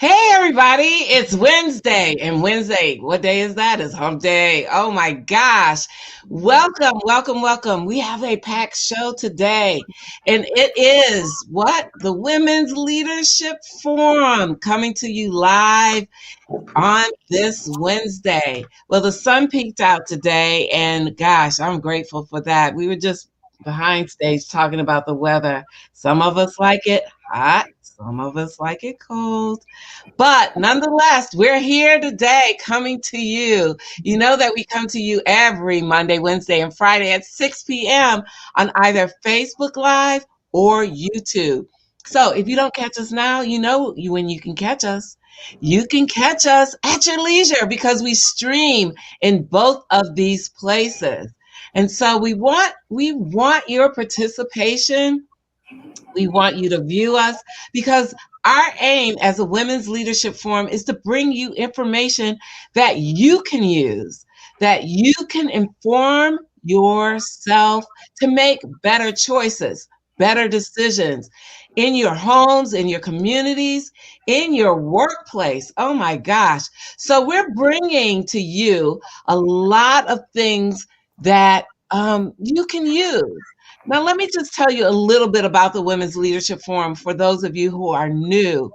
Hey everybody, it's Wednesday. And Wednesday, what day is that? It's hump day. Oh my gosh. Welcome, welcome, welcome. We have a packed show today. And it is what? The Women's Leadership Forum coming to you live on this Wednesday. Well, the sun peaked out today, and gosh, I'm grateful for that. We were just behind stage talking about the weather. Some of us like it hot, some of us like it cold. But nonetheless, we're here today coming to you. You know that we come to you every Monday, Wednesday, and Friday at 6 p.m. on either Facebook Live or YouTube. So if you don't catch us now, you know when you can catch us. You can catch us at your leisure because we stream in both of these places. And so we want your participation. We want you to view us because our aim as a Women's Leadership Forum is to bring you information that you can use, that you can inform yourself to make better choices, better decisions in your homes, in your communities, in your workplace. Oh my gosh. So we're bringing to you a lot of things that you can use. Now, let me just tell you a little bit about the Women's Leadership Forum for those of you who are new.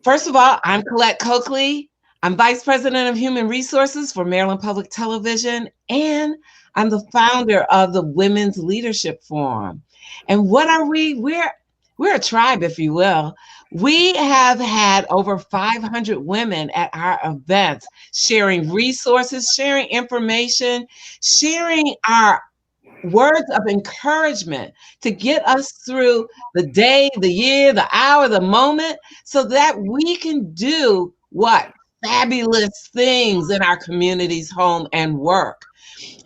First of all, I'm Colette Coakley. I'm Vice President of Human Resources for Maryland Public Television, and I'm the founder of the Women's Leadership Forum. And what are we? We're a tribe, if you will. We have had over 500 women at our events, sharing resources, sharing information, sharing our words of encouragement to get us through the day, the year, the hour, the moment, so that we can do what? Fabulous things in our communities, home, and work.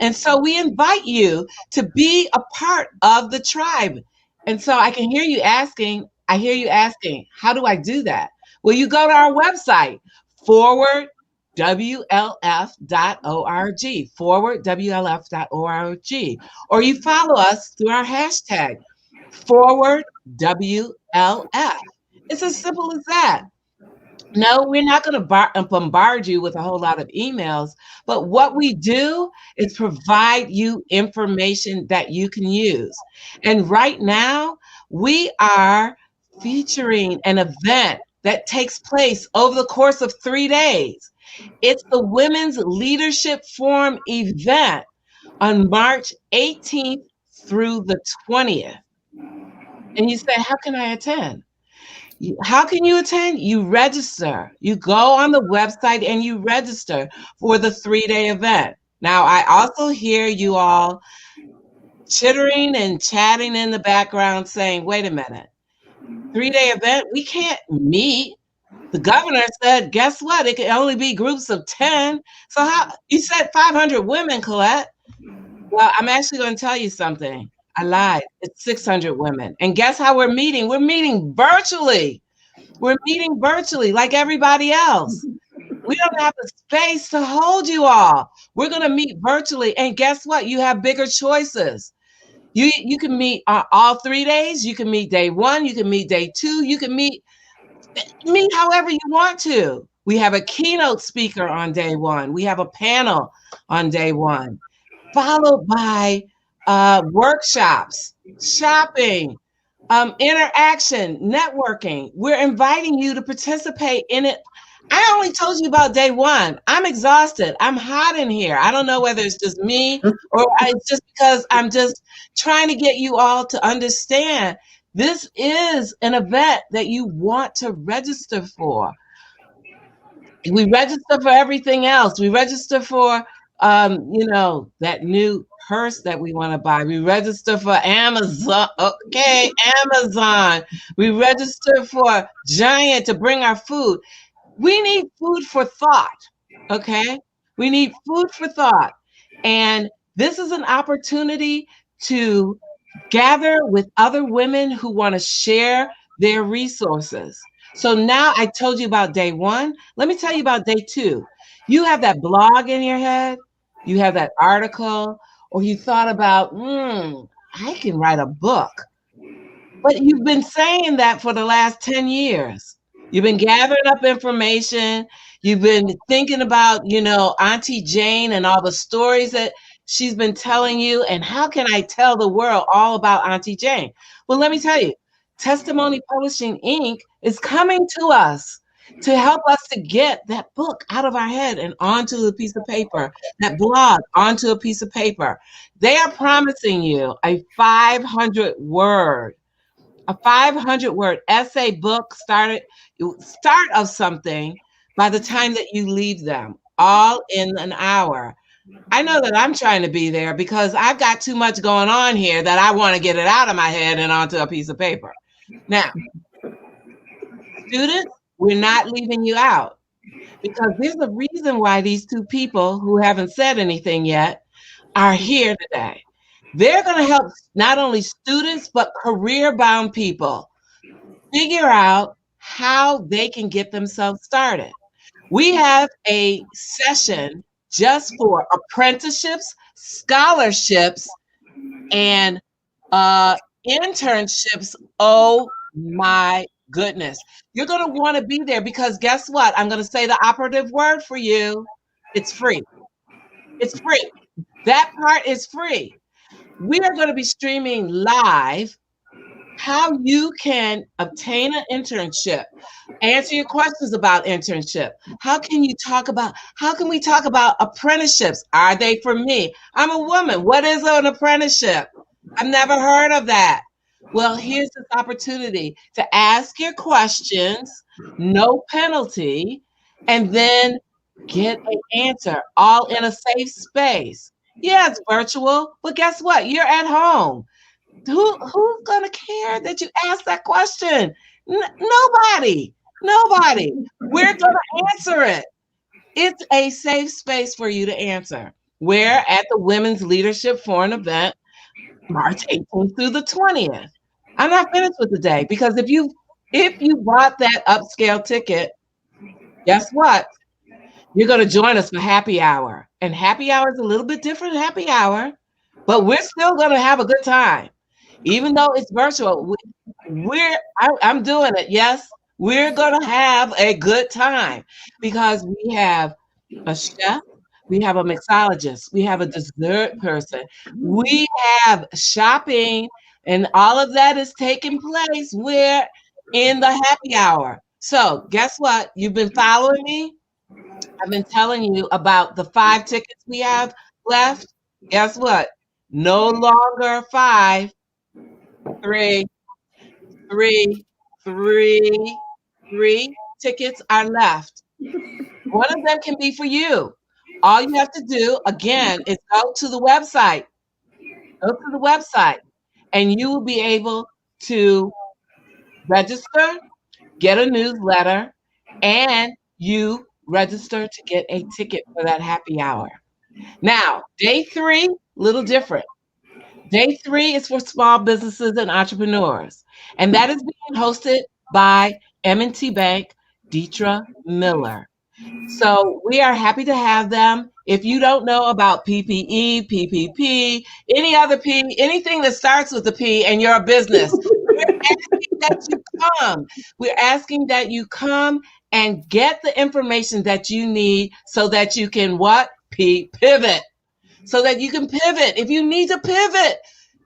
And so we invite you to be a part of the tribe. And so I can hear you asking, how do I do that? Well, you go to our website, forward WLF.org, forward WLF.org, or you follow us through our hashtag, forward WLF. It's as simple as that. No, we're not going to bombard you with a whole lot of emails, but what we do is provide you information that you can use. And right now, we are featuring an event that takes place over the course of 3 days. It's the Women's Leadership Forum event on March 18th through the 20th. And you say, how can I attend? How can you attend? You register. You go on the website and you register for the 3-day event. Now, I also hear you all chittering and chatting in the background saying, wait a minute, 3-day event, we can't meet. The governor said, guess what? It can only be groups of 10. So how you said 500 women, Colette? Well, I'm actually going to tell you something. I lied. It's 600 women. And guess how we're meeting? We're meeting virtually. We're meeting virtually like everybody else. We don't have the space to hold you all. We're going to meet virtually. And guess what? You have bigger choices. You can meet all 3 days. You can meet day 1. You can meet day 2. You can meet however you want to. We have a keynote speaker on day 1. We have a panel on day 1, followed by workshops, shopping, interaction, networking. We're inviting you to participate in it. I only told you about day 1. I'm exhausted. I'm hot in here. I don't know whether it's just me or it's just because I'm just trying to get you all to understand this is an event that you want to register for. We register for everything else. We register for, that new purse that we want to buy. We register for Amazon. Okay, Amazon. We register for Giant to bring our food. We need food for thought. Okay, we need food for thought. And this is an opportunity to gather with other women who want to share their resources. So now I told you about day 1. Let me tell you about day 2. You have that blog in your head, you have that article, or you thought about, I can write a book. But you've been saying that for the last 10 years. You've been gathering up information. You've been thinking about, Auntie Jane and all the stories that she's been telling you. And how can I tell the world all about Auntie Jane? Well, let me tell you, Testimony Publishing Inc. is coming to us to help us to get that book out of our head and onto a piece of paper, that blog onto a piece of paper. They are promising you a 500-word essay book start of something by the time that you leave them, all in an hour. I know that I'm trying to be there because I've got too much going on here that I want to get it out of my head and onto a piece of paper. Now, students, we're not leaving you out, because there's a reason why these two people who haven't said anything yet are here today. They're going to help not only students, but career-bound people figure out how they can get themselves started. We have a session just for apprenticeships, scholarships, and internships. Oh my goodness. You're going to want to be there, because guess what? I'm going to say the operative word for you. It's free. It's free. That part is free. We are going to be streaming live how you can obtain an internship, answer your questions about internship. How can we talk about apprenticeships? Are they for me? I'm a woman. What is an apprenticeship? I've never heard of that. Well, here's this opportunity to ask your questions, no penalty, and then get an answer, all in a safe space. Yeah, it's virtual, but guess what? You're at home. Who's gonna care that you asked that question? Nobody. We're gonna answer it. It's a safe space for you to answer. We're at the Women's Leadership Forum event, March 18th through the 20th. I'm not finished with the day, because if you bought that upscale ticket, guess what? You're going to join us for happy hour. And happy hour is a little bit different than happy hour, but we're still going to have a good time. Even though it's virtual, I'm doing it. Yes, we're going to have a good time, because we have a chef, we have a mixologist, we have a dessert person, we have shopping, and all of that is taking place. We're in the happy hour. So guess what? You've been following me. I've been telling you about the 5 tickets we have left. Guess what? No longer 5, 3 tickets are left. One of them can be for you. All you have to do, again, is go to the website. And you will be able to register, get a newsletter, and you register to get a ticket for that happy hour. Now, day 3, little different. Day 3 is for small businesses and entrepreneurs, and that is being hosted by M&T Bank, Deetra Miller. So we are happy to have them. If you don't know about PPE, PPP, any other P, anything that starts with a P and you're a business, we're asking that you come. We're asking that you come and get the information that you need so that you can what? Pivot. So that you can pivot. If you need to pivot,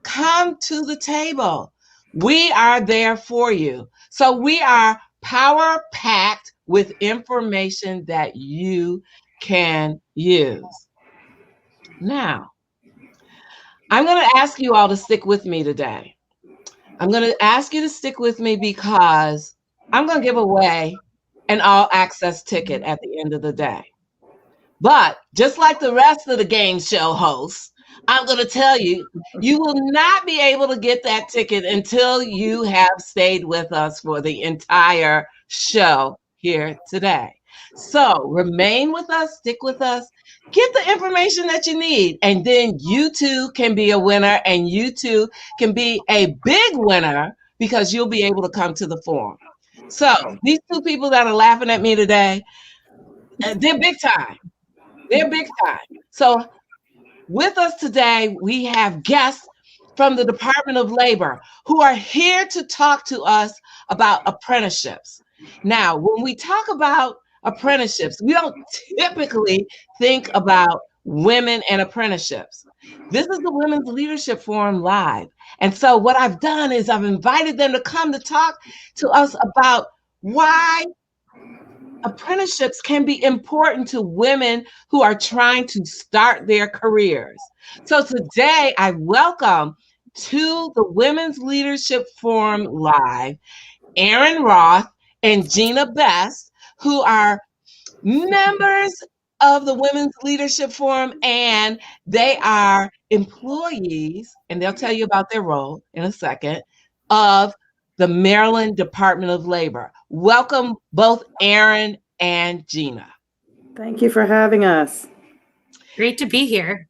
come to the table. We are there for you. So we are power-packed with information that you can use. Now, I'm going to ask you all to stick with me today. I'm going to ask you to stick with me because I'm going to give away an all-access ticket at the end of the day. But just like the rest of the game show hosts, I'm going to tell you, you will not be able to get that ticket until you have stayed with us for the entire show here today. So remain with us, stick with us, get the information that you need, and then you too can be a winner, and you too can be a big winner because you'll be able to come to the forum. So these 2 people that are laughing at me today, they're big time. They're big time. So with us today, we have guests from the Department of Labor who are here to talk to us about apprenticeships. Now, when we talk about apprenticeships, we don't typically think about women and apprenticeships. This is the Women's Leadership Forum Live. And so what I've done is I've invited them to come to talk to us about why apprenticeships can be important to women who are trying to start their careers. So today I welcome to the Women's Leadership Forum Live, Erin Roth and Gina Best, who are members of the Women's Leadership Forum, and they are employees, and they'll tell you about their role in a second, of the Maryland Department of Labor. Welcome both Erin and Gina. Thank you for having us. Great to be here.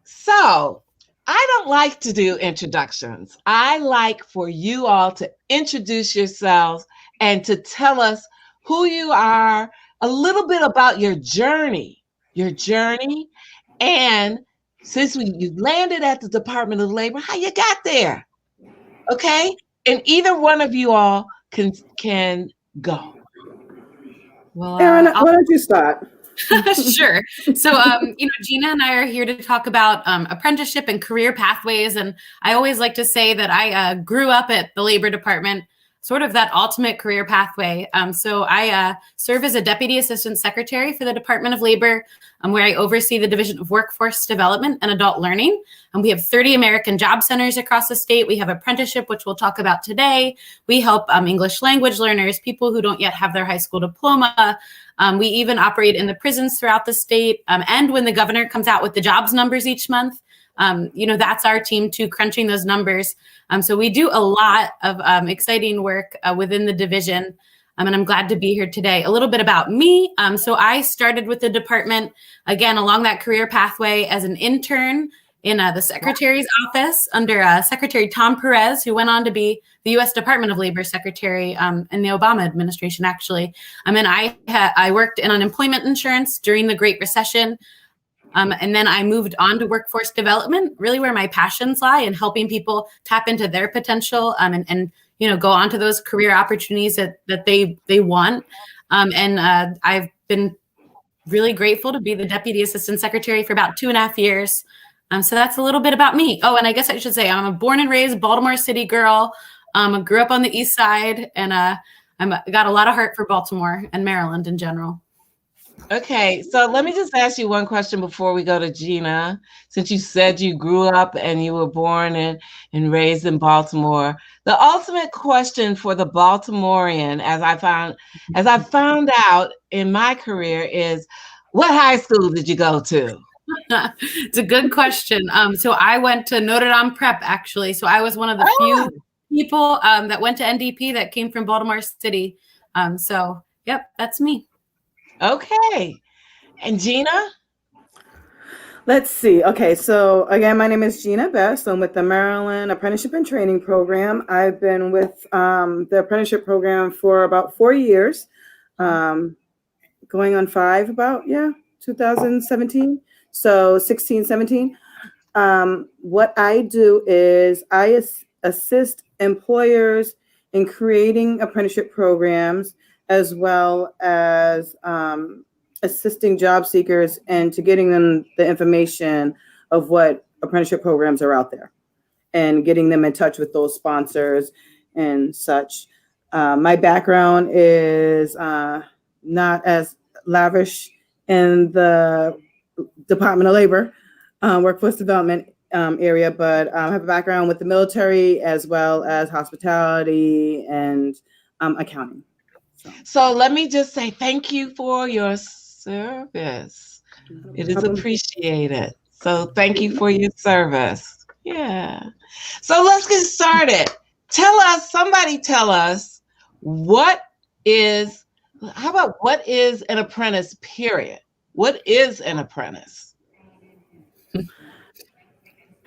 So, I don't like to do introductions. I like for you all to introduce yourselves and to tell us who you are, a little bit about your journey, and since you landed at the Department of Labor, how you got there, okay? And either one of you all can go. Well, Erin, why don't you start? Sure. So, Gina and I are here to talk about apprenticeship and career pathways. And I always like to say that I grew up at the Labor Department, sort of that ultimate career pathway. So I serve as a Deputy Assistant Secretary for the Department of Labor, where I oversee the Division of Workforce Development and Adult Learning. And we have 30 American job centers across the state. We have apprenticeship, which we'll talk about today. We help English language learners, people who don't yet have their high school diploma. We even operate in the prisons throughout the state. And when the governor comes out with the jobs numbers each month, that's our team too, crunching those numbers. So we do a lot of exciting work within the division. And I'm glad to be here today. A little bit about me. So I started with the department, again, along that career pathway as an intern in the Secretary's office under Secretary Tom Perez, who went on to be the U.S. Department of Labor Secretary in the Obama administration, actually. And I worked in unemployment insurance during the Great Recession. And then I moved on to workforce development, really where my passions lie, in helping people tap into their potential and go on to those career opportunities that they want. I've been really grateful to be the Deputy Assistant Secretary for about 2.5 years. So that's a little bit about me. Oh, and I guess I should say I'm a born and raised Baltimore City girl. I grew up on the East Side, and I got a lot of heart for Baltimore and Maryland in general. Okay, so let me just ask you one question before we go to Gina. Since you said you grew up and you were born and raised in Baltimore, the ultimate question for the Baltimorean, as I found out in my career, is what high school did you go to? It's a good question. So I went to Notre Dame Prep, actually. So I was one of the few people that went to NDP that came from Baltimore City. So, yep, that's me. Okay. And Gina? Let's see. Okay, so again, my name is Gina Best. I'm with the Maryland Apprenticeship and Training Program. I've been with the apprenticeship program for about 4 years, going on 5 about, 2017. So 16, 17. What I do is I assist employers in creating apprenticeship programs, as well as assisting job seekers and to getting them the information of what apprenticeship programs are out there and getting them in touch with those sponsors and such. My background is not as lavish in the Department of Labor, workforce development area, but I have a background with the military as well as hospitality and accounting. So let me just say thank you for your service. It is appreciated. So thank you for your service. Yeah. So let's get started. Somebody tell us what is an apprentice, period? What is an apprentice?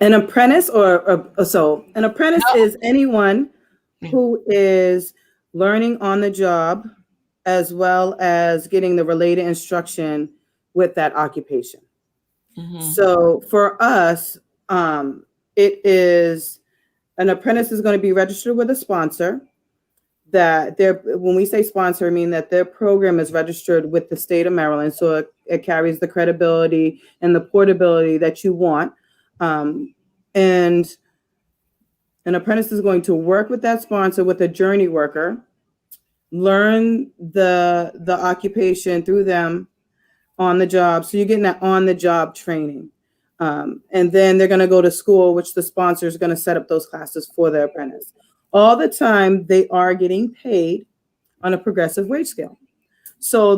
An apprentice an apprentice is anyone who is learning on the job as well as getting the related instruction with that occupation. Mm-hmm. So for us, it is an apprentice is going to be registered with a sponsor. That when we say sponsor, I mean that their program is registered with the state of Maryland, so it carries the credibility and the portability that you want. And an apprentice is going to work with that sponsor with a journey worker, learn the occupation through them on the job. So you're getting that on the job training. And then they're going to go to school, which the sponsor is going to set up those classes for their apprentice. All the time, they are getting paid on a progressive wage scale. So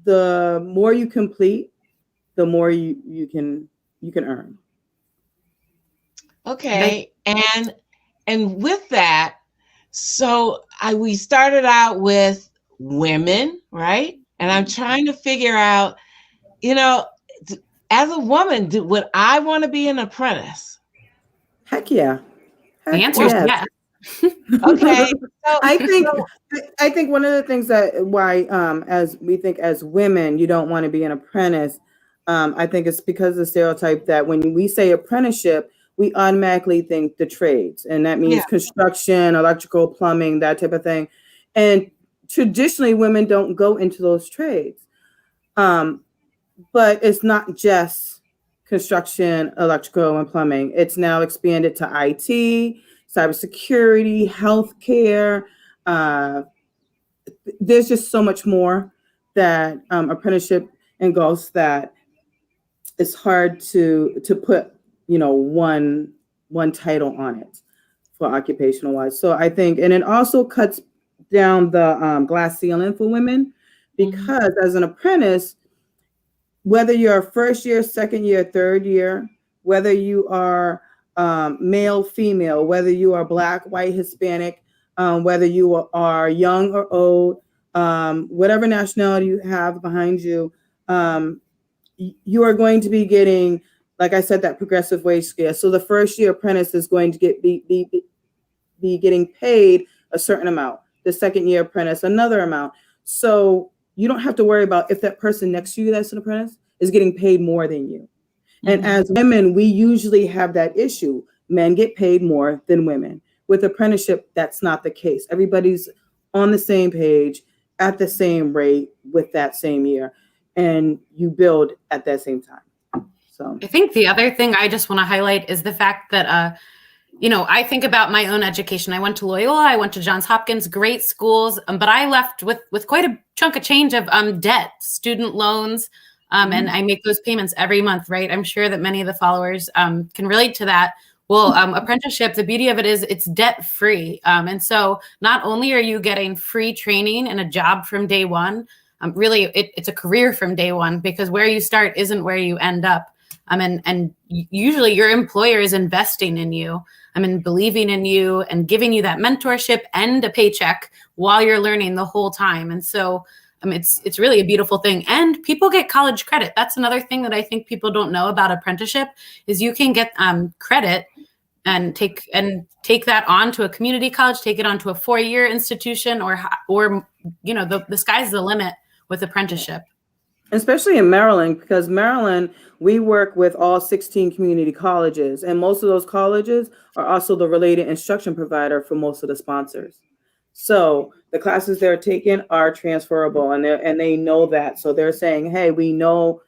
the more you complete, the more you can earn. Okay, and with that, so we started out with women, right? And I'm trying to figure out, as a woman, would I want to be an apprentice? Heck yeah. The answer is yes. Okay. So, I think one of the things that why as we think as women you don't want to be an apprentice, I think it's because of the stereotype that when we say apprenticeship, we automatically think the trades, and that means construction, electrical, plumbing, that type of thing. And traditionally women don't go into those trades. But it's not just construction, electrical, and plumbing. It's now expanded to IT, cybersecurity, healthcare. There's just so much more that apprenticeship engulfs that it's hard to put, one title on it for occupational wise. So I think, and it also cuts down the glass ceiling for women, because as an apprentice, whether you're first year, second year, third year, whether you are male, female, whether you are Black, white, Hispanic, whether you are young or old, whatever nationality you have behind you, you are going to be getting, like I said, that progressive wage scale. So the first year apprentice is going to be getting paid a certain amount. The second year apprentice, another amount. So you don't have to worry about if that person next to you that's an apprentice is getting paid more than you. And as women, we usually have that issue. Men get paid more than women. With apprenticeship, that's not the case. Everybody's on the same page, at the same rate, with that same year. And you build at that same time. So I think the other thing I just want to highlight is the fact that, I think about my own education. I went to Loyola, I went to Johns Hopkins, great schools, but I left with quite a chunk of change of debt, student loans, and I make those payments every month, right? I'm sure that many of the followers can relate to that. Well, apprenticeship, the beauty of it is it's debt free. And so not only are you getting free training and a job from day one, really it's a career from day one, because where you start isn't where you end up. And usually your employer is investing in you, believing in you and giving you that mentorship and a paycheck while you're learning the whole time. And so it's really a beautiful thing. And people get college credit. That's another thing that I think people don't know about apprenticeship is you can get credit and take that on to a community college, take it onto a 4-year institution, or the sky's the limit with apprenticeship. Especially in Maryland, because Maryland, we work with all 16 community colleges, and most of those colleges are also the related instruction provider for most of the sponsors. So the classes they're taking are transferable, and they know that. So they're saying, hey, we know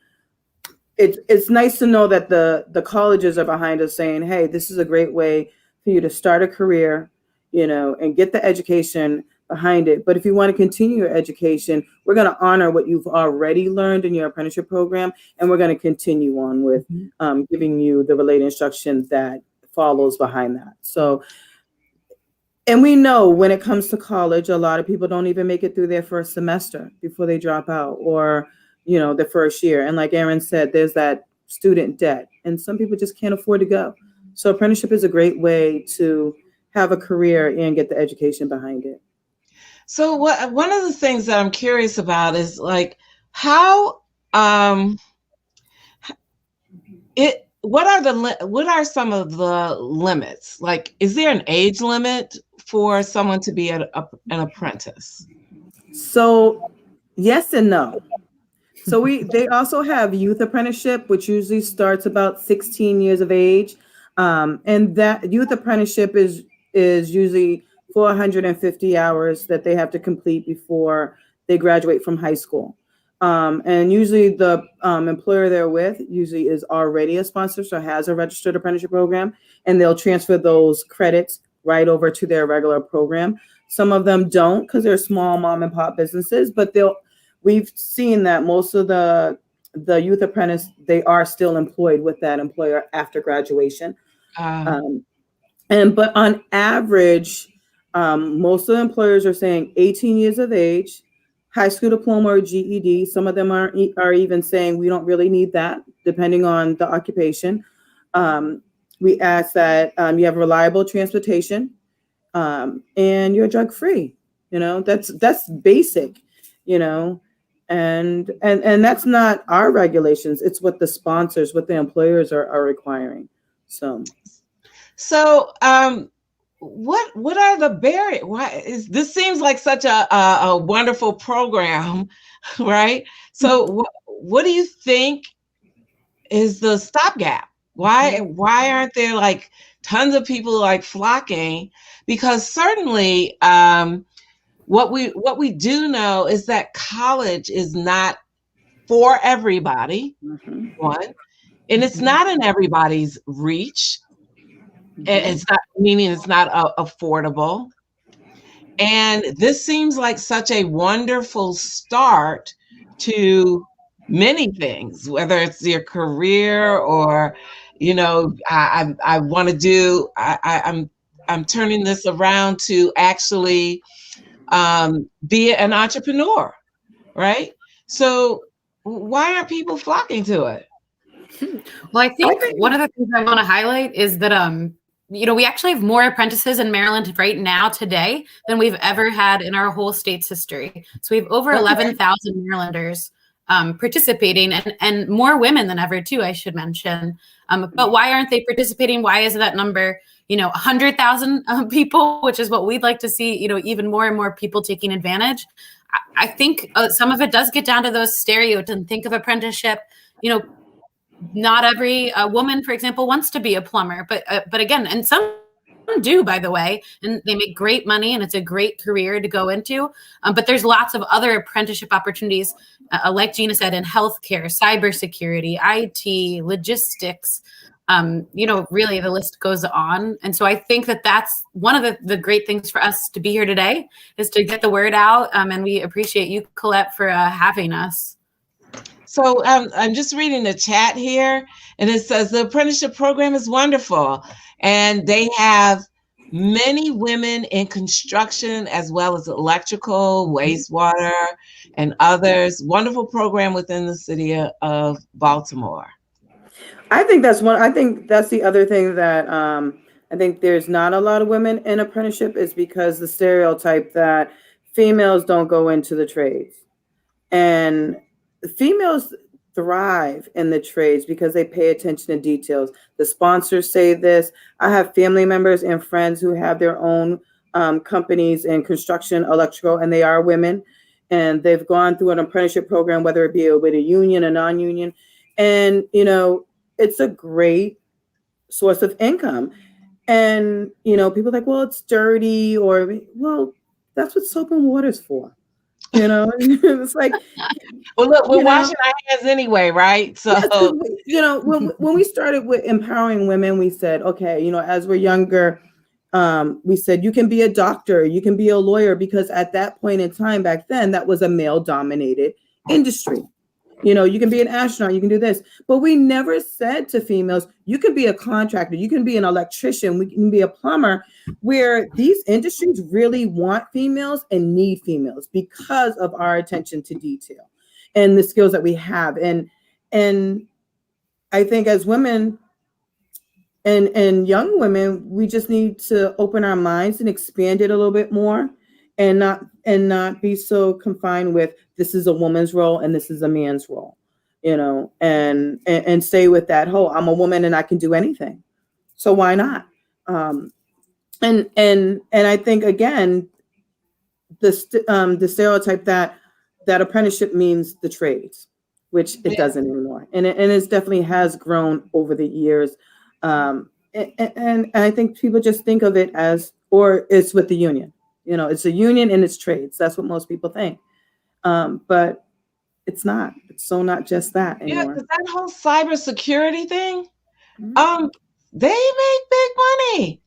it's nice to know that the colleges are behind us saying, hey, this is a great way for you to start a career, and get the education behind it. But if you want to continue your education, we're going to honor what you've already learned in your apprenticeship program, and we're going to continue on with giving you the related instruction that follows behind that. So, and we know when it comes to college, a lot of people don't even make it through their first semester before they drop out, or the first year. And like Erin said, there's that student debt, and some people just can't afford to go. So apprenticeship is a great way to have a career and get the education behind it. So one of the things that I'm curious about is like how what are some of the limits? Like, is there an age limit for someone to be an apprentice? So yes and no. So they also have youth apprenticeship, which usually starts about 16 years of age. And that youth apprenticeship is usually 450 hours that they have to complete before they graduate from high school. And usually the employer they're with usually is already a sponsor, so has a registered apprenticeship program, and they'll transfer those credits right over to their regular program. Some of them don't because they're small mom and pop businesses, but we've seen that most of the youth apprentice, they are still employed with that employer after graduation. But on average, most of the employers are saying 18 years of age, high school diploma or GED. Some of them are even saying we don't really need that, depending on the occupation. We ask that you have reliable transportation, and you're drug free. That's basic, and that's not our regulations. It's what the sponsors, what the employers are requiring. So, what are the barriers? This seems like such a wonderful program, right? So, what do you think is the stopgap? Why aren't there like tons of people like flocking? Because certainly, what we do know is that college is not for everybody. One, and it's not in everybody's reach. It's not, meaning it's not affordable. And this seems like such a wonderful start to many things, whether it's your career or, I want to do, I'm turning this around to actually be an entrepreneur, right? So why aren't people flocking to it? Well, I think one of the things I want to highlight is that, we actually have more apprentices in Maryland right now today than we've ever had in our whole state's history. So we have over 11,000 Marylanders participating, and more women than ever too, I should mention. But why aren't they participating? Why is that number, 100,000 people, which is what we'd like to see, even more and more people taking advantage? I think some of it does get down to those stereotypes, and think of apprenticeship, not every woman, for example, wants to be a plumber, but again, and some do, by the way, and they make great money, and it's a great career to go into. But there's lots of other apprenticeship opportunities, like Gina said, in healthcare, cybersecurity, IT, logistics. Really the list goes on. And so I think that that's one of the great things for us to be here today, is to get the word out. And we appreciate you, Colette, for having us. So I'm just reading the chat here, and it says the apprenticeship program is wonderful, and they have many women in construction as well as electrical, wastewater, and others. Wonderful program within the city of Baltimore. I think that's the other thing that I think there's not a lot of women in apprenticeship, is because the stereotype that females don't go into the trades. And females thrive in the trades because they pay attention to details. The sponsors say this. I have family members and friends who have their own companies in construction, electrical, and they are women. And they've gone through an apprenticeship program, whether it be with a union, a non-union. And, it's a great source of income. And, people are like, well, it's dirty, or, well, that's what soap and water's for. It's like, well, look, we're washing our hands anyway, right? So, when we started with empowering women, we said, okay, as we're younger, we said, you can be a doctor, you can be a lawyer, because at that point in time back then, that was a male dominated industry. You can be an astronaut, you can do this, but we never said to females, you can be a contractor, you can be an electrician, we can be a plumber, where these industries really want females and need females because of our attention to detail and the skills that we have. And I think as women and young women, we just need to open our minds and expand it a little bit more, and not be so confined with, this is a woman's role and this is a man's role, and stay with that whole, I'm a woman and I can do anything, so why not? And I think, again, the stereotype that apprenticeship means the trades, which it doesn't anymore, and it definitely has grown over the years. and I think people just think of it as, or it's with the union. You know, it's a union and it's trades. That's what most people think. But it's not. It's so not just that anymore. Yeah, because that whole cybersecurity thing, Mhm. they make big money.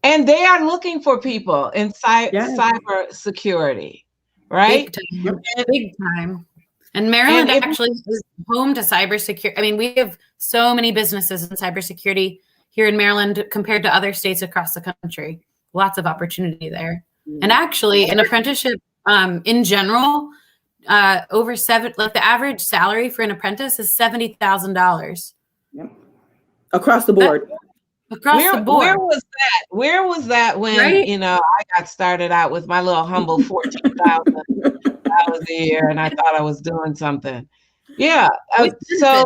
And they are looking for people in Yes. cyber security, right? Big time. Big time. And Maryland actually is home to cybersecurity. I mean, we have so many businesses in cybersecurity here in Maryland compared to other states across the country. Lots of opportunity there. And actually, an apprenticeship in general, like the average salary for an apprentice is $70,000. Yep. Across the board. Across the board. Where was that? Where was that when, Right? you know, I got started out with my little humble $14,000 a year and I thought I was doing something. Yeah. So,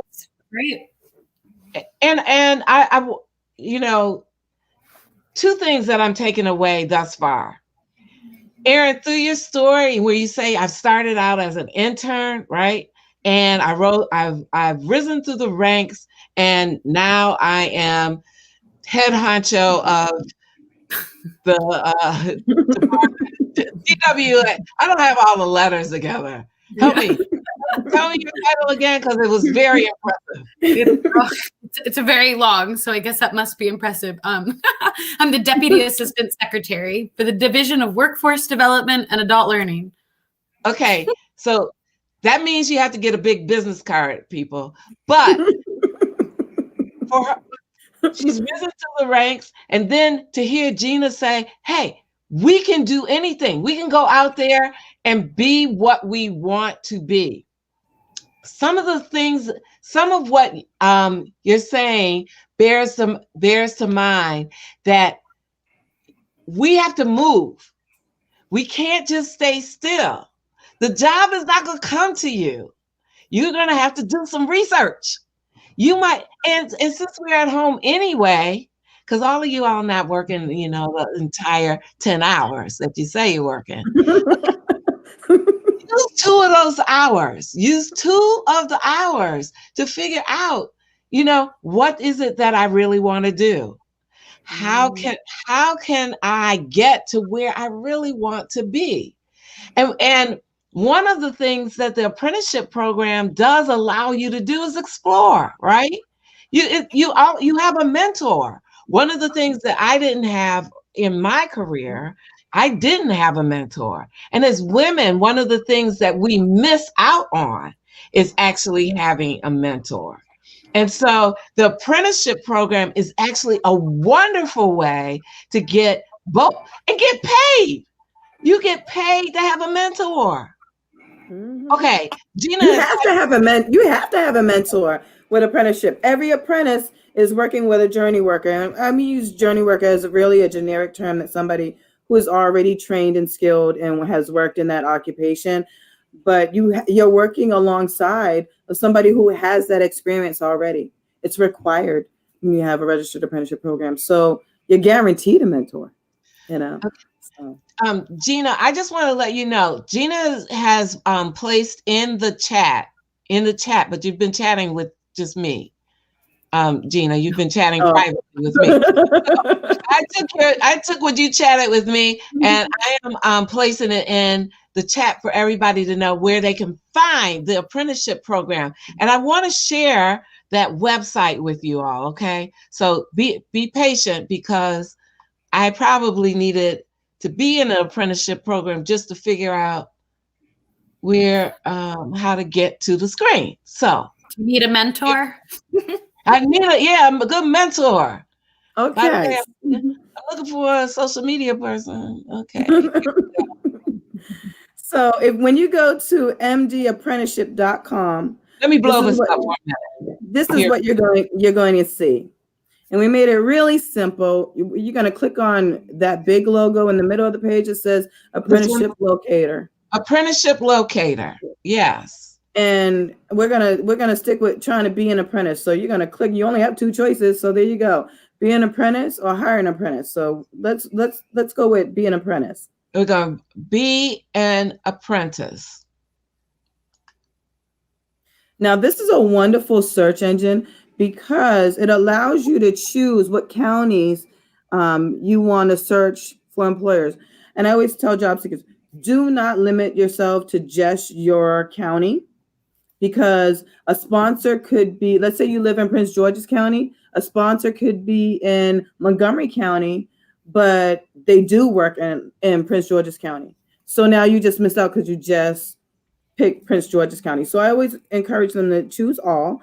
right. And I, you know, two things that I'm taking away thus far. Erin, through your story where you say I've started out as an intern, right? And I've risen through the ranks and now I am head honcho of the department, DWA. I don't have all the letters together. Help me. Tell me your title again, because it was very impressive. It's a very long, so I guess that must be impressive. I'm the Deputy Assistant Secretary for the Division of Workforce Development and Adult Learning. Okay, so that means you have to get a big business card, people. But for her, she's risen to the ranks, and then to hear Gina say, hey, we can do anything. We can go out there and be what we want to be. Some of the things, some of what you're saying bears to mind that we have to move. We can't just stay still. The job is not going to come to you. You're going to have to do some research. You might, and since we're at home anyway, because all of you all not working, you know, the entire 10 hours that you say you're working. Use 2 of those hours. Use 2 of the hours to figure out, you know, what is it that I really want to do? How can I get to where I really want to be? And one of the things that the apprenticeship program does allow you to do is explore, right? You have a mentor. One of the things that I didn't have in my career, I didn't have a mentor. And as women, one of the things that we miss out on is actually having a mentor. And so the apprenticeship program is actually a wonderful way to get both and get paid. You get paid to have a mentor. Okay, Gina. You have to have a mentor with apprenticeship. Every apprentice is working with a journey worker. And I mean, use journey worker as really a generic term that somebody who is already trained and skilled and has worked in that occupation. But you're working alongside of somebody who has that experience already. It's required when you have a registered apprenticeship program. So you're guaranteed a mentor, you know. Okay. So. Gina, I just want to let you know, Gina has placed in the chat, but you've been chatting with just me. Gina, you've been chatting privately with me. So I took what you chatted with me, and I am placing it in the chat for everybody to know where they can find the apprenticeship program. And I want to share that website with you all, okay? So be patient, because I probably needed to be in an apprenticeship program just to figure out where how to get to the screen. So you need a mentor? I need I'm a good mentor. Okay. By the way, I'm looking for a social media person. Okay. So when you go to mdapprenticeship.com, let me blow this up for a minute. This is what you're going to see. And we made it really simple. You're going to click on that big logo in the middle of the page. It says Apprenticeship Locator. Apprenticeship Locator. Yes. And we're gonna stick with trying to be an apprentice. So you're gonna click. You only have 2 choices. So there you go. Be an apprentice or hire an apprentice. So let's go with be an apprentice. We're gonna be an apprentice. Now this is a wonderful search engine because it allows you to choose what counties you want to search for employers. And I always tell job seekers, do not limit yourself to just your county, because a sponsor could be, let's say you live in Prince George's County, a sponsor could be in Montgomery County, but they do work in Prince George's County. So now you just missed out because you just picked Prince George's County. So I always encourage them to choose all.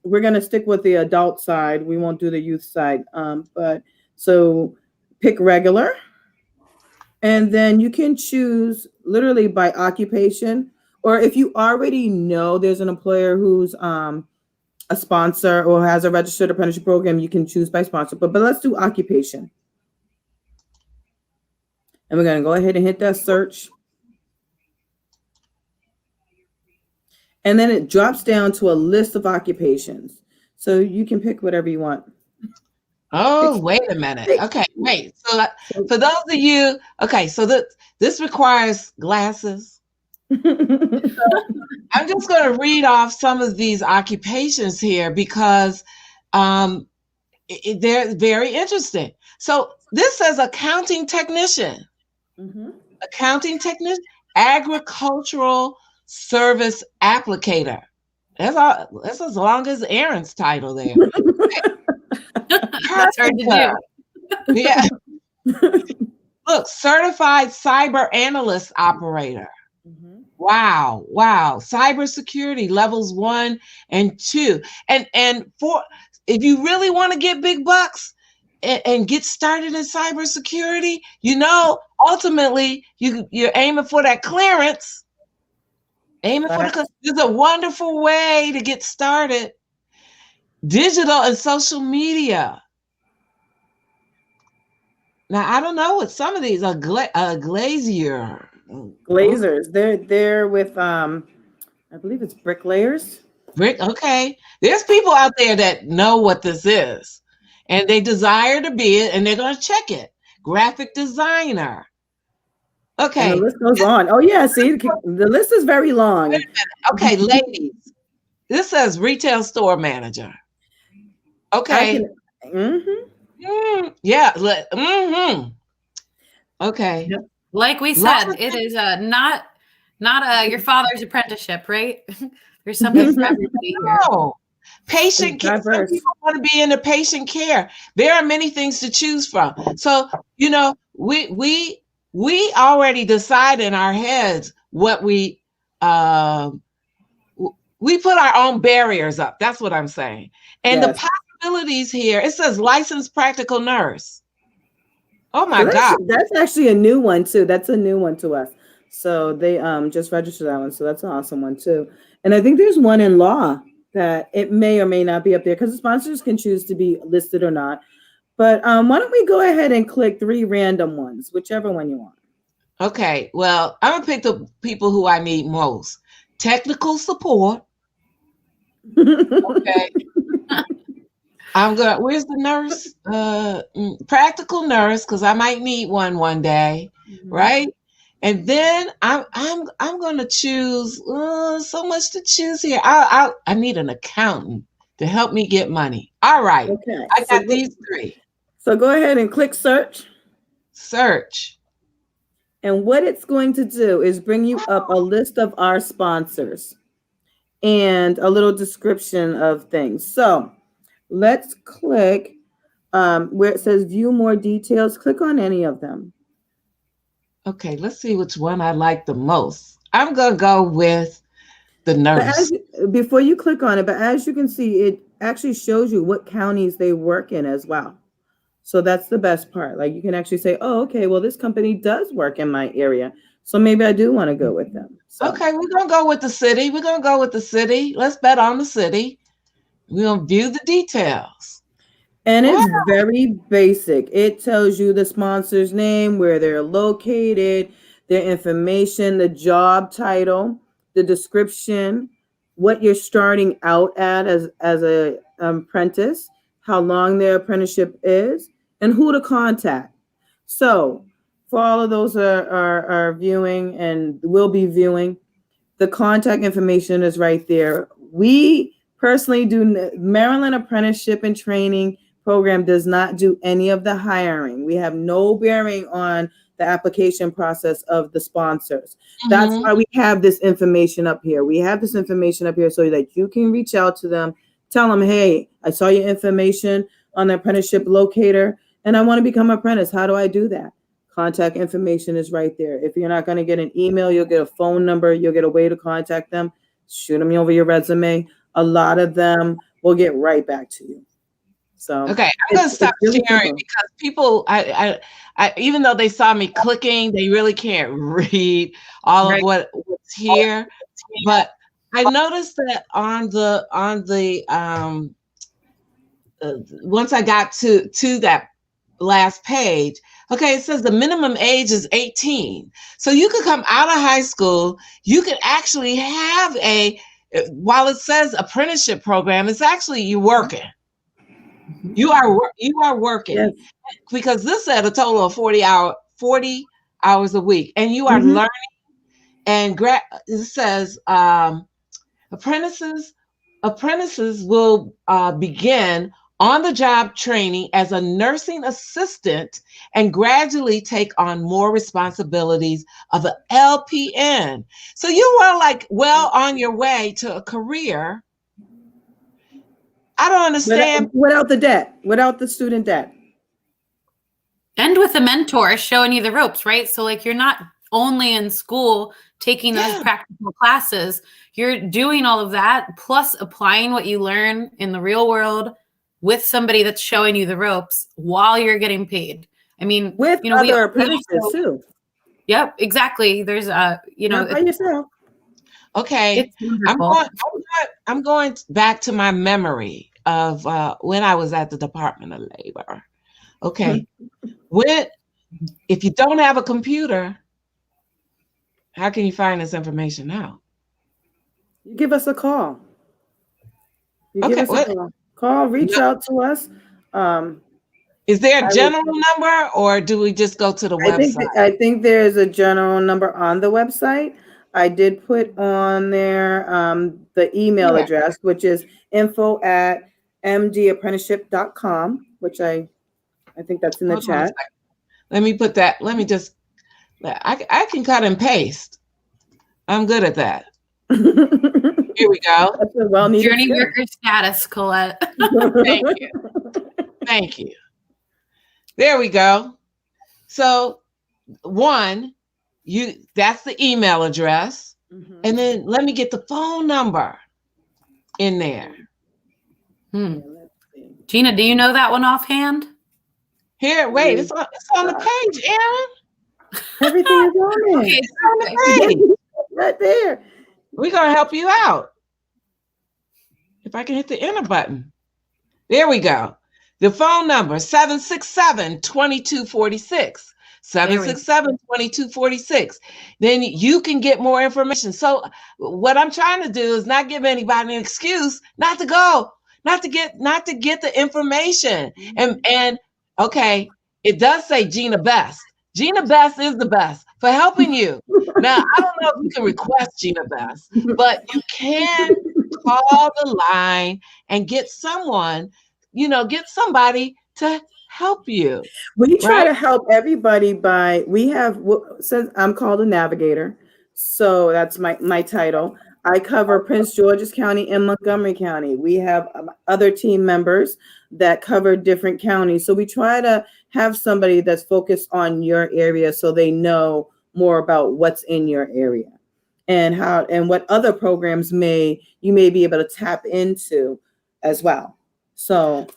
We're going to stick with the adult side. We won't do the youth side. But so pick regular. And then you can choose literally by occupation, or if you already know there's an employer who's a sponsor or has a registered apprenticeship program, you can choose by sponsor. But let's do occupation. And we're going to go ahead and hit that search. And then it drops down to a list of occupations. So you can pick whatever you want. Oh, wait a minute. Okay, wait. So for those of you, okay, so this requires glasses. So I'm just going to read off some of these occupations here because they're very interesting. So this says accounting technician, accounting technician, agricultural service applicator. That's as long as Erin's title there. That's hard to do. Yeah. Look, certified cyber analyst operator. Wow. Cybersecurity levels 1 and 2. And for if you really want to get big bucks and get started in cybersecurity, ultimately you're aiming for that clearance. It's a wonderful way to get started. Digital and social media. Now, I don't know what some of these are. Glazier. Glazers. They're with, I believe it's bricklayers. Okay. There's people out there that know what this is, and they desire to be it, and they're going to check it. Graphic designer. Okay. And the list goes on. Oh, yeah. See, the list is very long. Wait a minute. Okay, ladies. This says retail store manager. Okay. Yeah. Okay. Like we said, it is not your father's apprenticeship, right? There's something for everybody here. No. Patient care. Some people want to be in the patient care. There are many things to choose from. So, we already decide in our heads what we put our own barriers up. That's what I'm saying. And the possibilities here, it says licensed practical nurse. Oh my God. That's actually a new one too. That's a new one to us. So they just registered that one. So that's an awesome one too. And I think there's one in law that it may or may not be up there because the sponsors can choose to be listed or not. But why don't we go ahead and click 3 random ones, whichever one you want. Okay, well, I'm gonna pick the people who I need most. Technical support. Okay. Where's the nurse? Practical nurse, because I might need one day, right? And then I'm gonna choose so much to choose here. I need an accountant to help me get money. All right. Okay. I got these 3. So go ahead and click search. Search. And what it's going to do is bring you up a list of our sponsors and a little description of things. So let's click where it says view more details. Click on any of them. Okay, let's see which one I like the most. I'm going to go with the nurse. Before you click on it, but as you can see, it actually shows you what counties they work in as well. So that's the best part. Like you can actually say, oh, okay, well, this company does work in my area. So maybe I do want to go with them. So. Okay, we're going to go with the city. Let's bet on the city. We're going to view the details. And it's very basic. It tells you the sponsor's name, where they're located, their information, the job title, the description, what you're starting out at as a apprentice, how long their apprenticeship is, and who to contact. So for all of those are viewing and will be viewing, the contact information is right there. We personally Maryland Apprenticeship and Training Program does not do any of the hiring. We have no bearing on the application process of the sponsors. That's why we have this information up here. We have this information up here so that you can reach out to them, tell them, hey, I saw your information on the apprenticeship locator and I want to become an apprentice. How do I do that? Contact information is right there. If you're not going to get an email, you'll get a phone number. You'll get a way to contact them. Shoot them over your resume. A lot of them will get right back to you. So okay, I'm going to stop sharing because people, I even though they saw me clicking, they really can't read all of what's here. But I noticed that on the once I got to that last page, okay, it says the minimum age is 18. So you could come out of high school, you could actually have while it says apprenticeship program, it's actually you working. You are working. Yes. Because this said a total of 40 hours a week, and you are learning. And it says apprentices will begin on-the-job training as a nursing assistant and gradually take on more responsibilities of an LPN. So you were like well on your way to a career. I don't understand. Without the debt, without the student debt. And with a mentor showing you the ropes, right? So like you're not only in school taking those practical classes, you're doing all of that, plus applying what you learn in the real world with somebody that's showing you the ropes while you're getting paid. I mean, with other apprentices too. Yep, exactly. There's by yourself. Okay, I'm going back to my memory of when I was at the Department of Labor. Okay, if you don't have a computer, how can you find this information out? You give us a call. Reach out to us. Is there a general number, or do we just go to the website? I think there's a general number on the website. I did put on there the email address, which is info@mdapprenticeship.com, which I think that's in the chat. Let me put that. Let me just, I can cut and paste. I'm good at that. Here we go. Journey worker status, Colette. Thank you. Thank you. There we go. So that's the email address. And then let me get the phone number in there. Gina, do you know that one offhand? Here, wait, it's on the page, Erin. Everything is on there. Okay, it's on the page. Right there. We're going to help you out. If I can hit the enter button. There we go. The phone number, 767-2246. 767-2246. Then you can get more information. So what I'm trying to do is not give anybody an excuse not to go, not to get the information. And okay, it does say Gina Best. Gina Best is the best for helping you. Now, I don't know if you can request Gina Best, but you can call the line and get somebody to help you. We try to help everybody since I'm called a navigator, so that's my title. I cover Prince George's County and Montgomery County. We have other team members that cover different counties. So we try to have somebody that's focused on your area so they know more about what's in your area and what other programs you may be able to tap into as well. So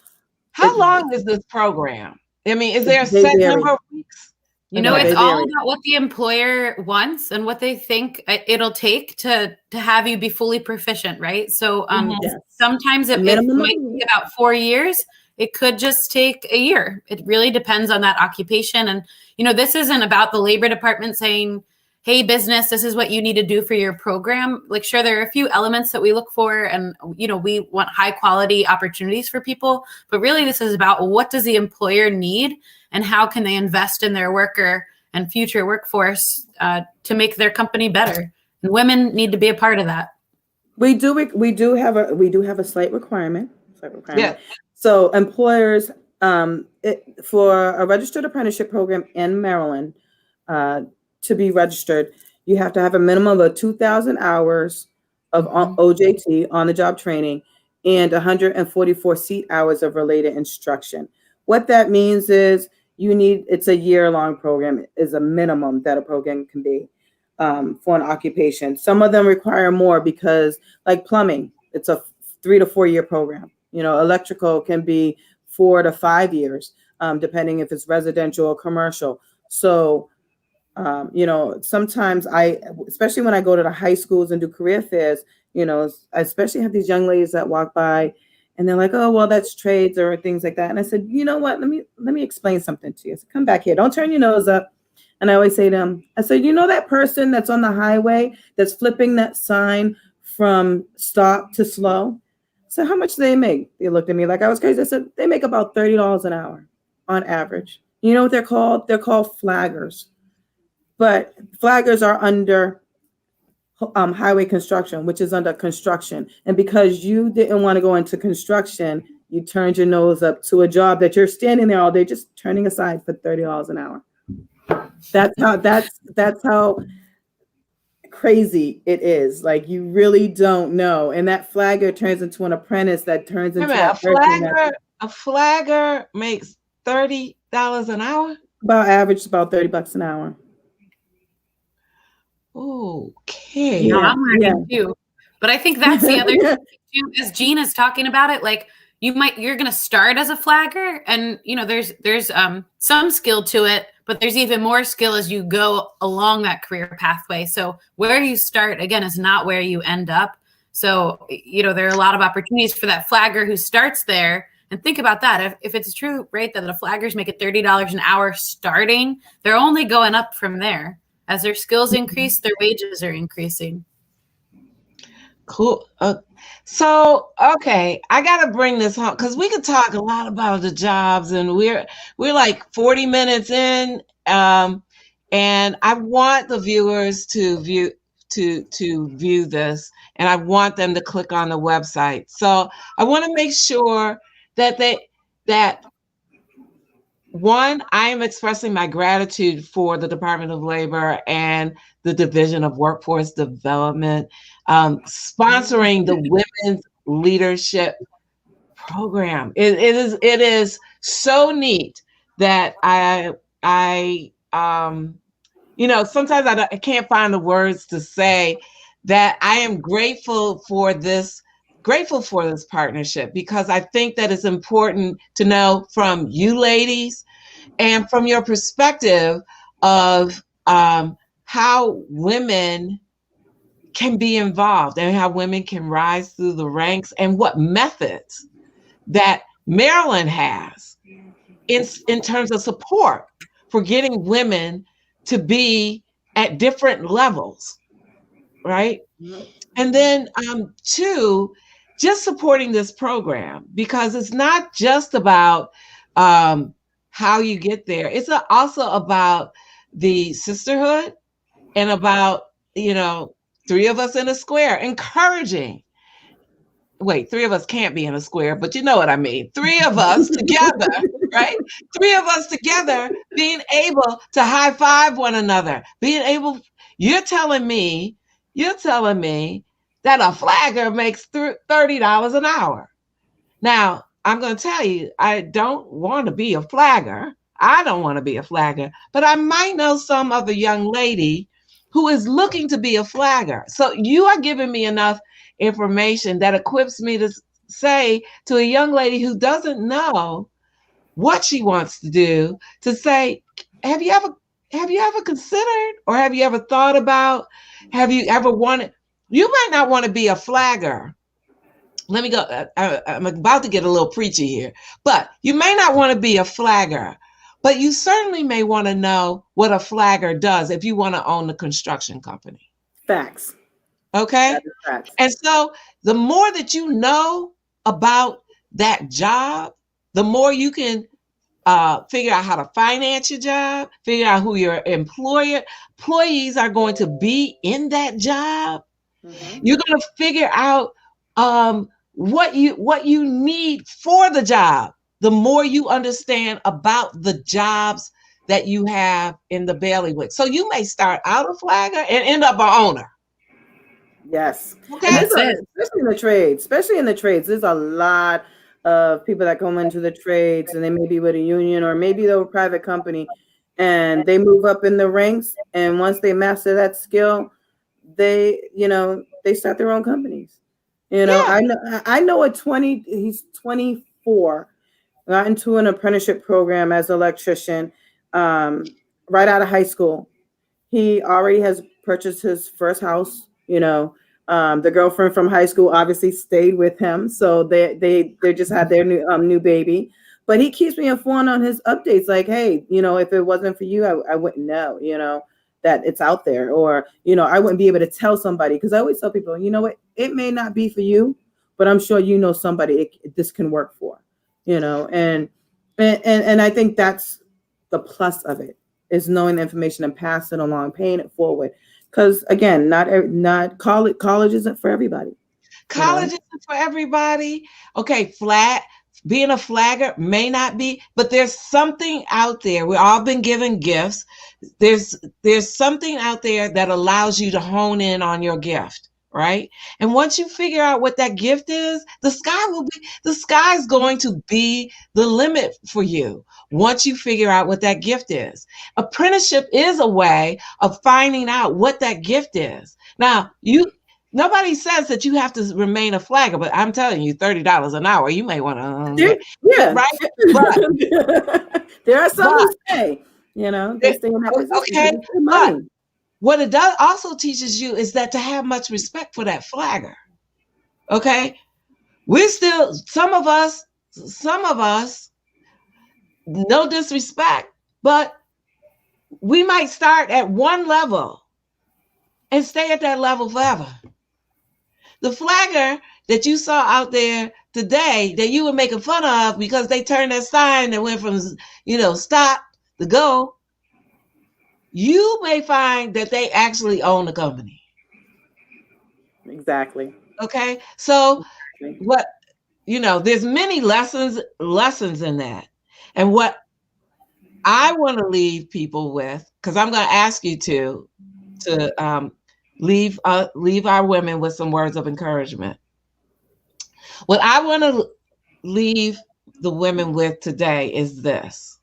how long is this program? I mean, is there a set number of weeks? It's all about what the employer wants and what they think it'll take to have you be fully proficient, right? So sometimes it might be about 4 years. It could just take a year. It really depends on that occupation. And, this isn't about the labor department saying, hey, business, this is what you need to do for your program. Like, sure, there are a few elements that we look for and, we want high quality opportunities for people. But really, this is about what does the employer need and how can they invest in their worker and future workforce to make their company better. And women need to be a part of that. We do have a slight requirement. Yeah. So employers, for a registered apprenticeship program in Maryland, to be registered, you have to have a minimum of 2,000 hours of OJT, on the job training, and 144 seat hours of related instruction. What that means is it's a year-long program, is a minimum that a program can be. For an occupation. Some of them require more because, like plumbing, it's a 3 to 4 year program. Electrical can be 4 to 5 years, depending if it's residential or commercial. So, sometimes especially when I go to the high schools and do career fairs, I especially have these young ladies that walk by and they're like, oh, well, that's trades or things like that. And I said, you know what, let me explain something to you. I said, come back here. Don't turn your nose up. And I always say to them, I said, that person that's on the highway that's flipping that sign from stop to slow? So how much do they make? They looked at me like I was crazy. I said, they make about $30 an hour on average. You know what they're called? They're called flaggers. But flaggers are under highway construction, which is under construction. And because you didn't want to go into construction, you turned your nose up to a job that you're standing there all day just turning aside for $30 an hour. That's how crazy it is. Like, you really don't know. And that flagger turns into an apprentice that turns into a flagger makes $30 an hour? About $30 an hour. Okay. I'm learning too. But I think that's the other thing too, as Gina's talking about it, like you're going to start as a flagger and, there's some skill to it, but there's even more skill as you go along that career pathway. So where you start, again, is not where you end up. So, there are a lot of opportunities for that flagger who starts there. And think about that. If it's true, right, that the flaggers make it $30 an hour starting, they're only going up from there. As their skills increase, their wages are increasing. Cool. So, okay, I got to bring this home because we could talk a lot about the jobs, and we're like 40 minutes in, and I want the viewers to view this, and I want them to click on the website. So I want to make sure that one, I am expressing my gratitude for the Department of Labor and the Division of Workforce Development sponsoring the Women's Leadership Program. It is so neat that I sometimes I can't find the words to say that I am grateful for this partnership, because I think that it's important to know from you ladies and from your perspective of how women can be involved and how women can rise through the ranks, and what methods that Maryland has in terms of support for getting women to be at different levels, right? And then two, just supporting this program, because it's not just about how you get there. It's also about the sisterhood and about, 3 of us in a square encouraging. Wait, 3 of us can't be in a square, but you know what I mean. 3 of us together, right? 3 of us together being able to high five one another, you're telling me that a flagger makes $30 an hour. Now, I'm going to tell you, I don't want to be a flagger. I don't want to be a flagger, but I might know some other young lady who is looking to be a flagger. So you are giving me enough information that equips me to say to a young lady who doesn't know what she wants to do, to say, have you ever considered, or have you ever thought about, have you ever wanted, you might not want to be a flagger. Let me go. I'm about to get a little preachy here, but you may not want to be a flagger, but you certainly may want to know what a flagger does if you want to own the construction company. Facts. Okay. Facts. And so the more that you know about that job, the more you can figure out how to finance your job, figure out who your employees are going to be in that job. You're going to figure out what you need for the job. The more you understand about the jobs that you have in the bailiwick. So you may start out a flagger and end up an owner. Yes. Okay. And especially in the trades, there's a lot of people that come into the trades and they may be with a union or maybe they're a private company and they move up in the ranks. And once they master that skill, they start their own companies. I know he's 24, got into an apprenticeship program as an electrician right out of high school. He already has purchased his first house. The girlfriend from high school obviously stayed with him, so they just had their new baby. But he keeps me informed on his updates, like, hey, if it wasn't for you, I wouldn't know, that it's out there, or I wouldn't be able to tell somebody, because I always tell people, what, it may not be for you, but I'm sure somebody this can work for, and I think that's the plus of it, is knowing the information and passing it along, paying it forward. Because again, not college isn't for everybody. College isn't for everybody. Okay, being a flagger may not be, but there's something out there. We've all been given gifts. There's something out there that allows you to hone in on your gift, right? And once you figure out what that gift is, the sky's going to be the limit for you. Once you figure out what that gift is. Apprenticeship is a way of finding out what that gift is. Now, nobody says that you have to remain a flagger, but I'm telling you, $30 an hour, you may want to. Right? But there are some who stay, they stay in that position. Okay, but what it does also teaches you is that to have much respect for that flagger. Okay, we're still, some of us, no disrespect, but we might start at one level and stay at that level forever. The flagger that you saw out there today that you were making fun of because they turned that sign that went from, stop to go, you may find that they actually own the company. Exactly. Okay. So there's many lessons in that. And what I want to leave people with, because I'm going to ask you to leave our women with some words of encouragement. What I want to leave the women with today is this.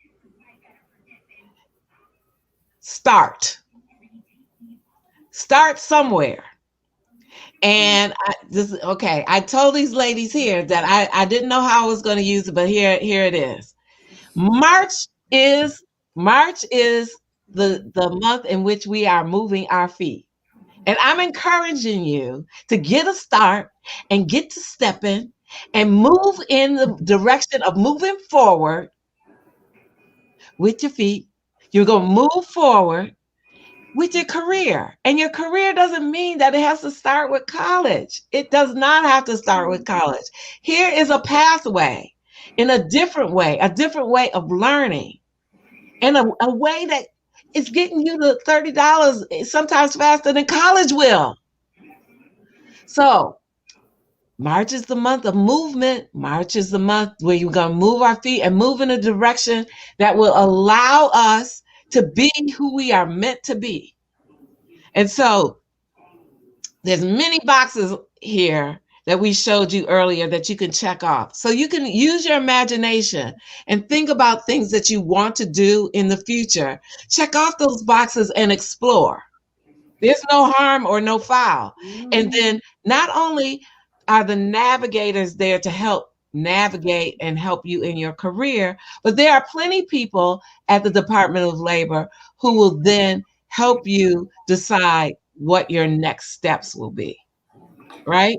Start somewhere. And I told these ladies here that I didn't know how I was going to use it, but here it is. March is the month in which we are moving our feet. And I'm encouraging you to get a start and get to stepping and move in the direction of moving forward with your feet. You're going to move forward with your career. And your career doesn't mean that it has to start with college. It does not have to start with college. Here is a pathway in a different way of learning, and a way that is getting you to $30 sometimes faster than college will. So March is the month of movement. March is the month where you're going to move our feet and move in a direction that will allow us to be who we are meant to be. And so there's many boxes here that we showed you earlier that you can check off. So you can use your imagination and think about things that you want to do in the future. Check off those boxes and explore. There's no harm or no foul. And then not only are the navigators there to help navigate and help you in your career, but there are plenty of people at the Department of Labor who will then help you decide what your next steps will be, right?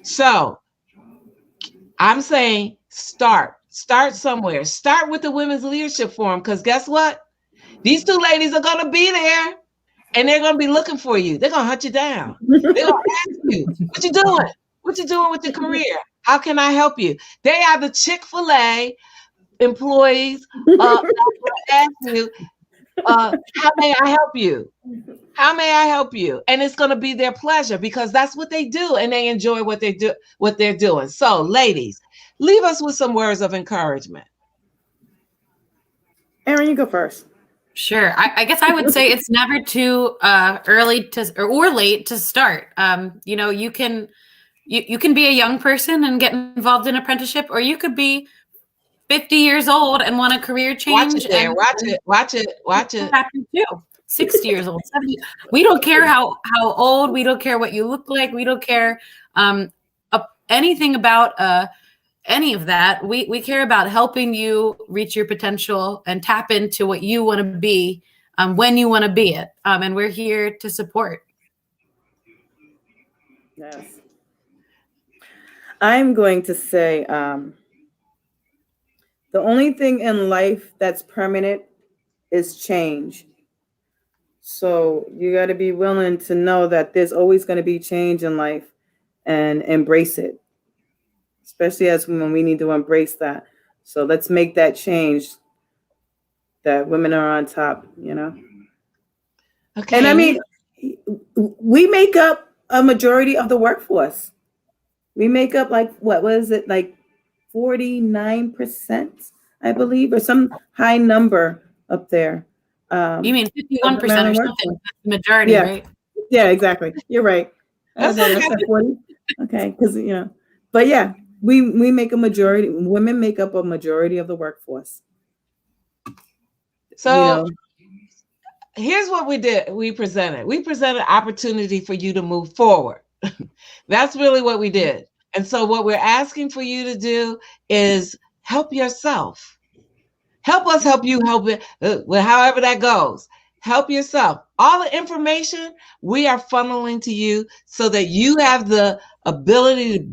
So I'm saying start somewhere. Start with the Women's Leadership Forum, because guess what? These two ladies are going to be there and they're going to be looking for you. They're going to hunt you down. They're going to ask you, what you doing? What you doing with your career? How can I help you? They are the Chick-fil-A employees that will ask you, How may I help you? How may I help you? And it's going to be their pleasure because that's what they do and they enjoy what they're doing. So, ladies, leave us with some words of encouragement. Erin, you go first. Sure. I guess I would say it's never too early or late to start. You can be a young person and get involved in apprenticeship, or you could be 50 years old and want a career change. Watch it there. Watch it. Happen too. 60 years old, 70. We don't care how old. We don't care what you look like. We don't care anything about any of that. We care about helping you reach your potential and tap into what you want to be when you want to be it. And we're here to support. Yes. I'm going to say the only thing in life that's permanent is change. So you got to be willing to know that there's always going to be change in life and embrace it, especially as women, we need to embrace that. So let's make that change that women are on top, Okay. And I mean, we make up a majority of the workforce. We make up like 49%, I believe, or some high number up there. You mean 51% or something? That's the majority, yeah. Right? Yeah, exactly. You're right. That's okay. 40. Okay, because but yeah, we make a majority. Women make up a majority of the workforce. So here's what we did. We presented opportunity for you to move forward. That's really what we did. And so what we're asking for you to do is help yourself. Help us help you, help it, however that goes. Help yourself. All the information we are funneling to you so that you have the ability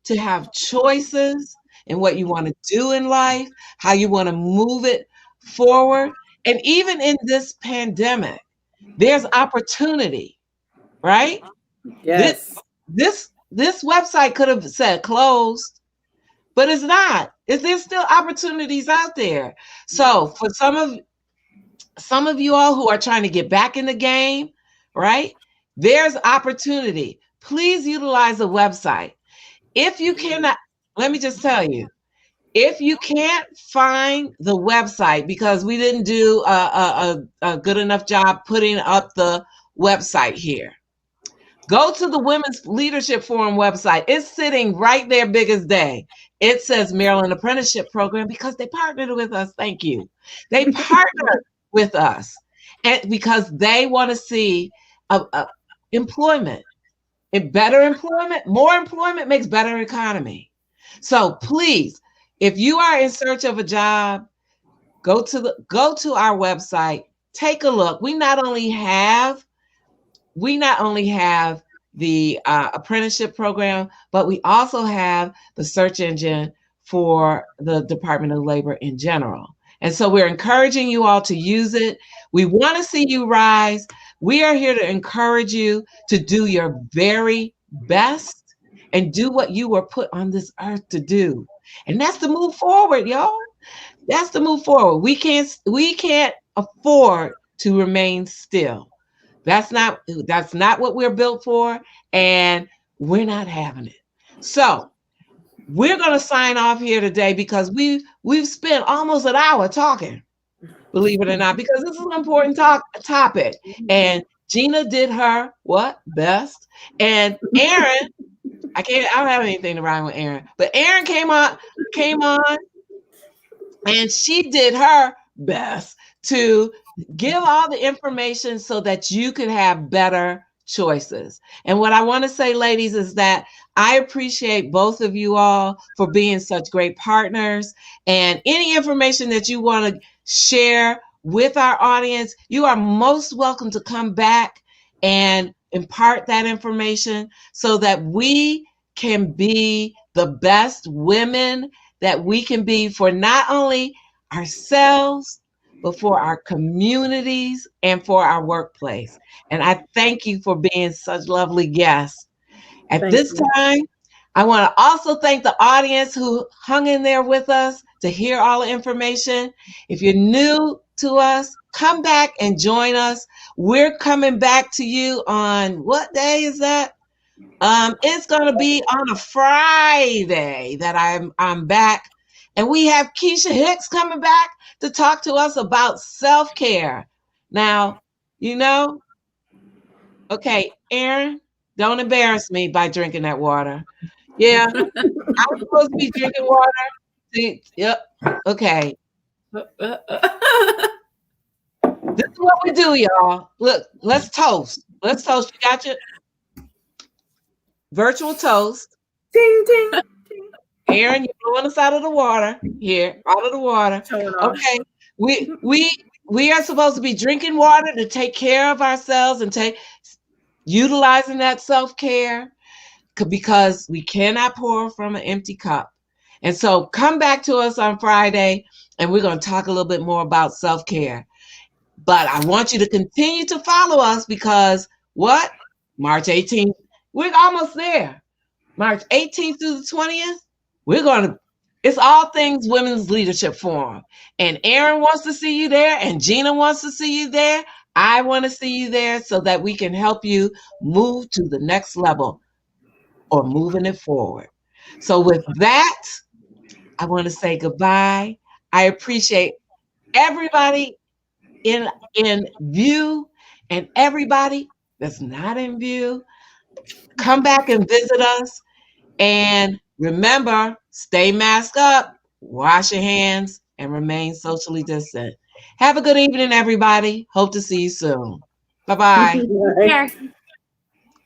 to have choices in what you want to do in life, how you want to move it forward. And even in this pandemic, there's opportunity, right? Yes. This website could have said closed, but it's not. There's still opportunities out there. So for some of you all who are trying to get back in the game, right? There's opportunity. Please utilize the website. If you cannot, let me just tell you, if you can't find the website because we didn't do a good enough job putting up the website here, go to the Women's Leadership Forum website. It's sitting right there, big as day. It says Maryland Apprenticeship Program because they partnered with us. Thank you. They partnered with us and because they want to see employment. Better employment, more employment makes better economy. So please, if you are in search of a job, go to our website, take a look. We not only have the apprenticeship program, but we also have the search engine for the Department of Labor in general. And so we're encouraging you all to use it. We want to see you rise. We are here to encourage you to do your very best and do what you were put on this earth to do. And that's to move forward, y'all. That's to move forward. We can't afford to remain still. That's not what we're built for, and we're not having it. So we're going to sign off here today because we've spent almost an hour talking, believe it or not, because this is an important topic. And Gina did her best, and Erin, I don't have anything to rhyme with Erin, but Erin came on, and she did her best to give all the information so that you could have better choices. And what I want to say, ladies, is that I appreciate both of you all for being such great partners. And any information that you want to share with our audience, you are most welcome to come back and impart that information so that we can be the best women that we can be for not only ourselves, but for our communities and for our workplace. And I thank you for being such lovely guests. At this time, I want to also thank the audience who hung in there with us to hear all the information. If you're new to us, come back and join us. We're coming back to you on what day is that? It's gonna be on a Friday that I'm back, and we have Keisha Hicks coming back to talk to us about self-care. Now, okay, Erin, don't embarrass me by drinking that water. Yeah, I'm supposed to be drinking water. See, yep. Okay. This is what we do, y'all. Look, let's toast. Let's toast. You got your virtual toast. Ding, ding, ding. Erin, you're blowing us out of the water. Here, out of the water. Okay. We are supposed to be drinking water to take care of ourselves and utilizing that self-care, because we cannot pour from an empty cup. And so come back to us on Friday, and we're going to talk a little bit more about self-care. But I want you to continue to follow us, because what? March 18th, we're almost there. March 18th through the 20th, it's all things Women's Leadership Forum. And Erin wants to see you there, and Gina wants to see you there. I want to see you there so that we can help you move to the next level, or moving it forward. So with that, I want to say goodbye. I appreciate everybody in view, and everybody that's not in view. Come back and visit us. And remember, stay masked up, wash your hands, and remain socially distant. Have a good evening, everybody. Hope to see you soon. Bye-bye. Take care.